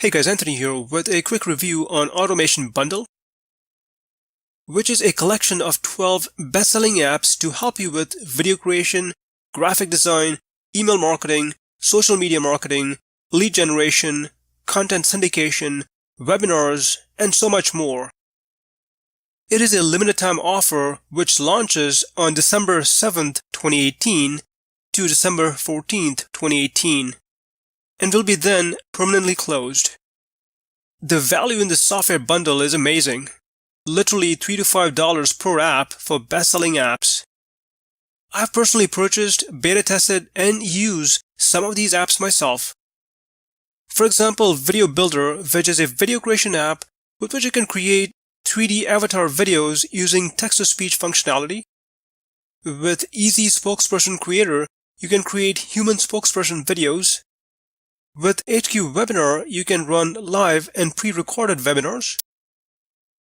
Hey guys, Anthony here with a quick review on AutomationBundle, which is a collection of 12 best-selling apps to help you with video creation, graphic design, email marketing, social media marketing, lead generation, content syndication, webinars, and so much more. It is a limited time offer which launches on December 7th, 2018 to December 14th, 2018. And will be then permanently closed. The value in this software bundle is amazing. Literally $3 to $5 per app for best-selling apps. I've personally purchased, beta tested, and used some of these apps myself. For example, Video Builder, which is a video creation app with which you can create 3D avatar videos using text-to-speech functionality. With Easy Spokesperson Creator, you can create human spokesperson videos. With HQWebinar, you can run live and pre-recorded webinars.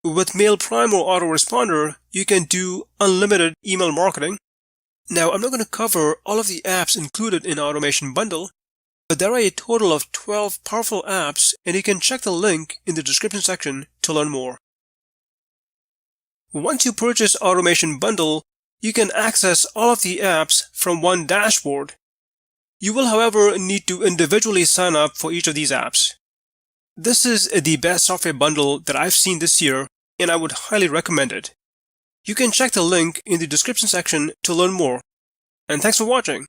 With Mail Prime or Autoresponder, you can do unlimited email marketing. Now, I'm not going to cover all of the apps included in AutomationBundle, but there are a total of 12 powerful apps, and you can check the link in the description section to learn more. Once you purchase AutomationBundle, you can access all of the apps from one dashboard. You will, however, need to individually sign up for each of these apps. This is the best software bundle that I've seen this year, and I would highly recommend it. You can check the link in the description section to learn more. And thanks for watching.